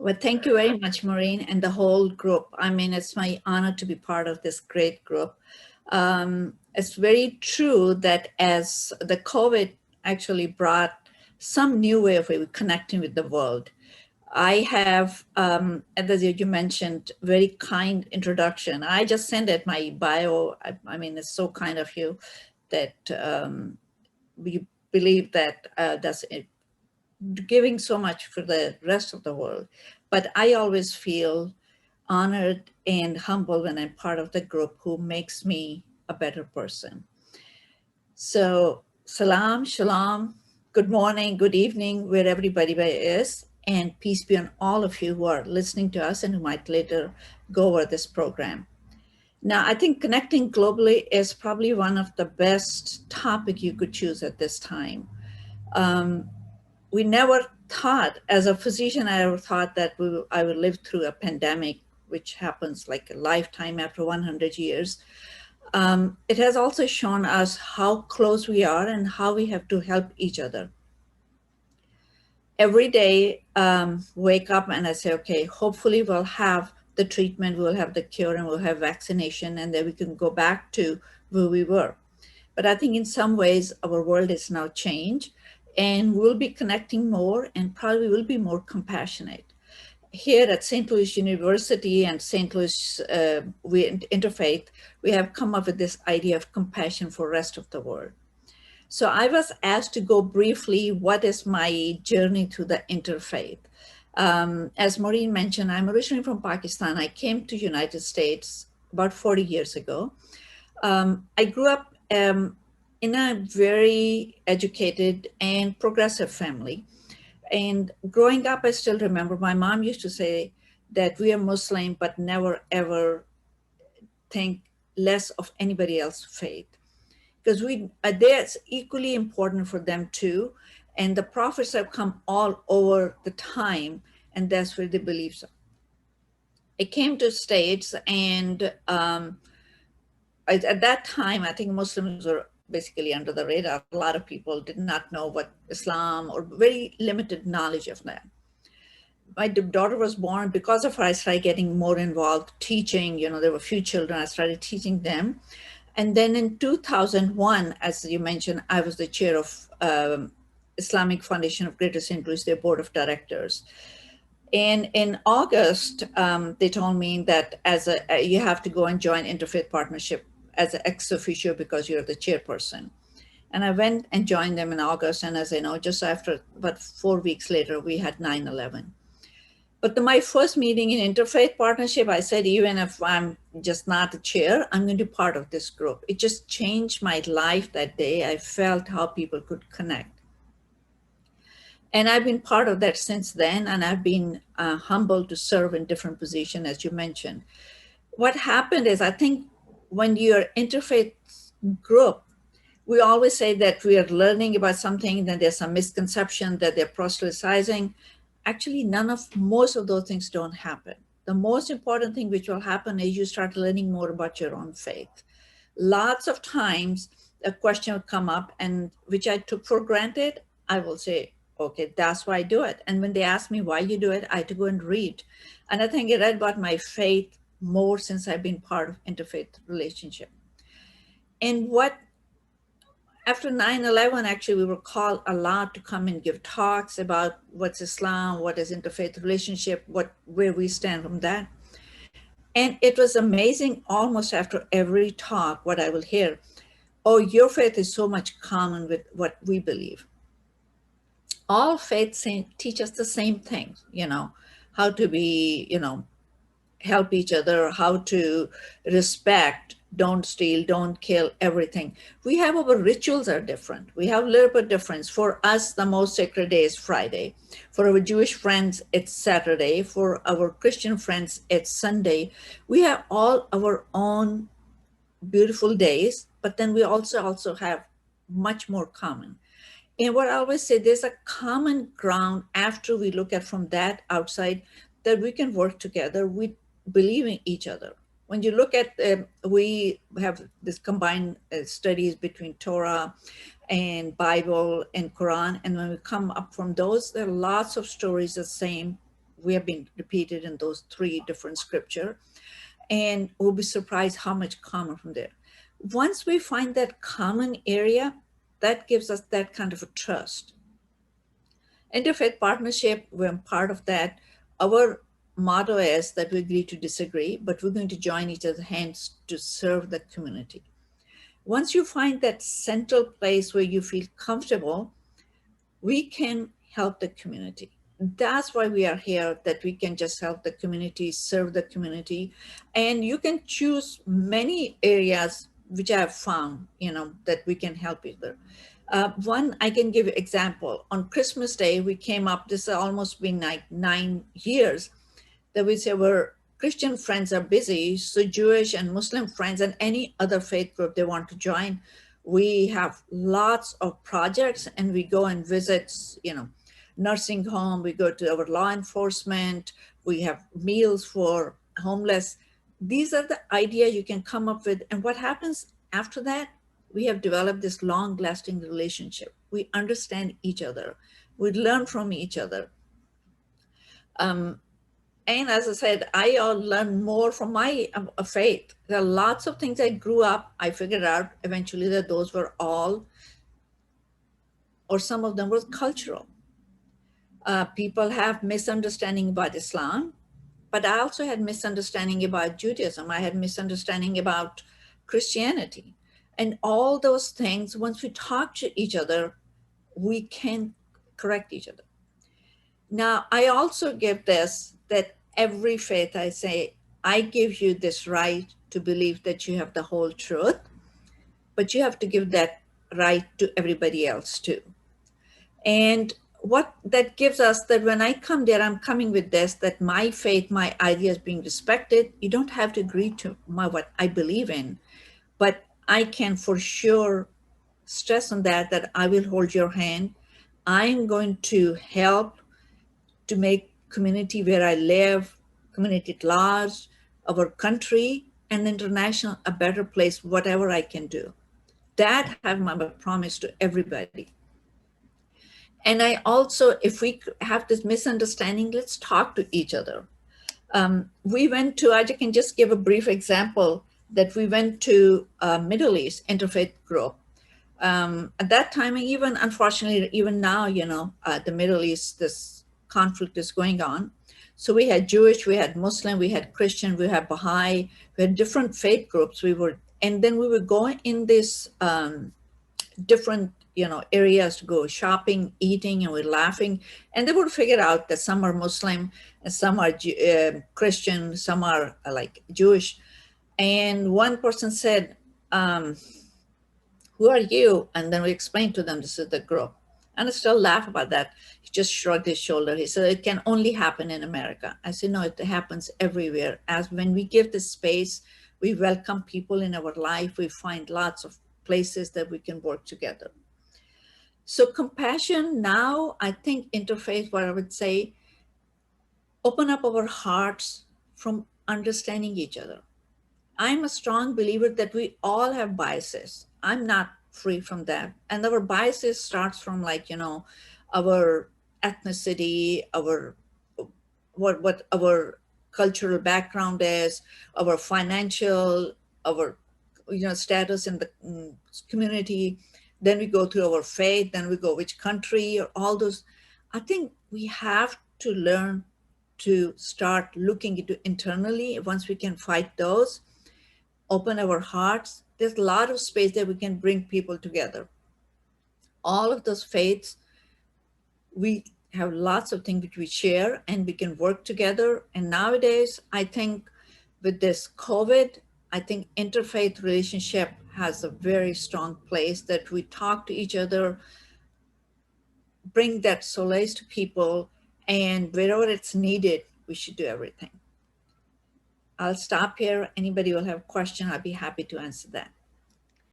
Well, thank you very much, Maureen, and the whole group. I mean, it's my honor to be part of this great group. It's very true that as the COVID actually brought some new way of connecting with the world, I have, as you mentioned, very kind introduction. I just sent it my bio. I mean, it's so kind of you that we believe that that's giving so much for the rest of the world. But I always feel honored and humble when I'm part of the group who makes me a better person. So, salam, shalom, good morning, good evening, where everybody is, and peace be on all of you who are listening to us and who might later go over this program. Now, I think connecting globally is probably one of the best topic you could choose at this time. We never thought, as a physician, I never thought that I would live through a pandemic, which happens like a lifetime after 100 years. It has also shown us how close we are and how we have to help each other. Every day, wake up and I say, okay, hopefully we'll have the treatment, we'll have the cure, and we'll have vaccination, and then we can go back to where we were. But I think in some ways our world is now changed, and we'll be connecting more and probably will be more compassionate. Here at St. Louis University and St. Louis Interfaith, we have come up with this idea of compassion for the rest of the world. So I was asked to go briefly, what is my journey through the interfaith? As Maureen mentioned, I'm originally from Pakistan. I came to United States about 40 years ago. I grew up in a very educated and progressive family. And growing up, I still remember my mom used to say that we are Muslim, but never ever think less of anybody else's faith. Because that's equally important for them too. And the prophets have come all over the time, and that's where the beliefs are. I came to States, and at that time, I think Muslims were basically under the radar. A lot of people did not know what Islam, or very limited knowledge of that. My daughter was born. Because of her, I started getting more involved teaching. There were a few children. I started teaching them. And then in 2001, as you mentioned, I was the chair of Islamic Foundation of Greater St. Louis, their board of directors. And in August, they told me that you have to go and join Interfaith Partnership as an ex officio because you're the chairperson. And I went and joined them in August. And as I know, just after about 4 weeks later, we had 9/11. But my first meeting in Interfaith Partnership, I said, even if I'm just not the chair, I'm going to be part of this group. It just changed my life that day. I felt how people could connect. And I've been part of that since then, and I've been humbled to serve in different positions, as you mentioned. What happened is, I think when you're interfaith group, we always say that we are learning about something, then there's some misconception that they're proselytizing. Actually, most of those things don't happen. The most important thing which will happen is you start learning more about your own faith. Lots of times a question will come up, and which I took for granted, I will say, okay, that's why I do it. And when they ask me why you do it, I had to go and read. And I think I read about my faith more since I've been part of interfaith relationship. And after 9/11, actually, we were called a lot to come and give talks about what's Islam, what is interfaith relationship, where we stand from that. And it was amazing, almost after every talk, what I will hear, oh, your faith is so much common with what we believe. All faiths teach us the same thing, how to be, help each other, how to respect, don't steal, don't kill, everything. We have our rituals are different. We have a little bit difference. For us, the most sacred day is Friday. For our Jewish friends, it's Saturday. For our Christian friends, it's Sunday. We have all our own beautiful days, but then we also have much more common. And what I always say, there's a common ground after we look at from that outside that we can work together. We believe in each other. When you look at, we have this combined studies between Torah and Bible and Quran. And when we come up from those, there are lots of stories the same we have been repeated in those three different scripture, and we'll be surprised how much common from there. Once we find that common area, that gives us that kind of a trust. Interfaith partnership, we're part of that. Our motto is that we agree to disagree, but we're going to join each other's hands to serve the community. Once you find that central place where you feel comfortable, we can help the community. That's why we are here, that we can just help the community, serve the community. And you can choose many areas which I have found, that we can help each other. One, I can give you example. On Christmas Day, we came up, this has almost been like 9 years, that we say our Christian friends are busy, so Jewish and Muslim friends and any other faith group they want to join, we have lots of projects, and we go and visit, nursing home, we go to our law enforcement, we have meals for homeless. These are the idea you can come up with. And what happens after that? We have developed this long-lasting relationship. We understand each other. We learn from each other. And as I said, I learned more from my faith. There are lots of things I grew up, I figured out eventually that those were all, or some of them were cultural. People have misunderstanding about Islam, but I also had misunderstanding about Judaism. I had misunderstanding about Christianity. And all those things, once we talk to each other, we can correct each other. Now, I also give this, that every faith, I say, I give you this right to believe that you have the whole truth, but you have to give that right to everybody else too. And what that gives us, that when I come there, I'm coming with this, that my faith, my ideas being respected. You don't have to agree to what I believe in, but I can for sure stress on that I will hold your hand. I'm going to help to make community where I live, community at large, our country, and international a better place, whatever I can do. That have my promise to everybody. And I also, if we have this misunderstanding, let's talk to each other. We went to, I can just give a brief example, that we went to Middle East Interfaith group. At that time, even unfortunately, even now, the Middle East, this conflict is going on. So we had Jewish, we had Muslim, we had Christian, we had Baha'i, we had different faith groups. And then we would go in this different areas to go shopping, eating, and we're laughing. And they would figure out that some are Muslim, and some are Christian, some are like Jewish. And one person said, who are you? And then we explained to them, this is the group. And I still laugh about that. He just shrugged his shoulder. He said, it can only happen in America. I said, no, it happens everywhere. As when we give the space, we welcome people in our life, we find lots of places that we can work together. So compassion now, I think Interfaith, what I would say, open up our hearts from understanding each other. I'm a strong believer that we all have biases. I'm not free from that. And our biases starts from our ethnicity, what our cultural background is, our financial, our status in the community. Then we go through our faith, then we go which country, or all those. I think we have to learn to start looking into internally. Once we can fight those, open our hearts, there's a lot of space that we can bring people together. All of those faiths, we have lots of things which we share and we can work together. And nowadays, I think with this COVID, I think interfaith relationship has a very strong place, that we talk to each other, bring that solace to people, and wherever it's needed, we should do everything. I'll stop here. Anybody will have a question, I'll be happy to answer that.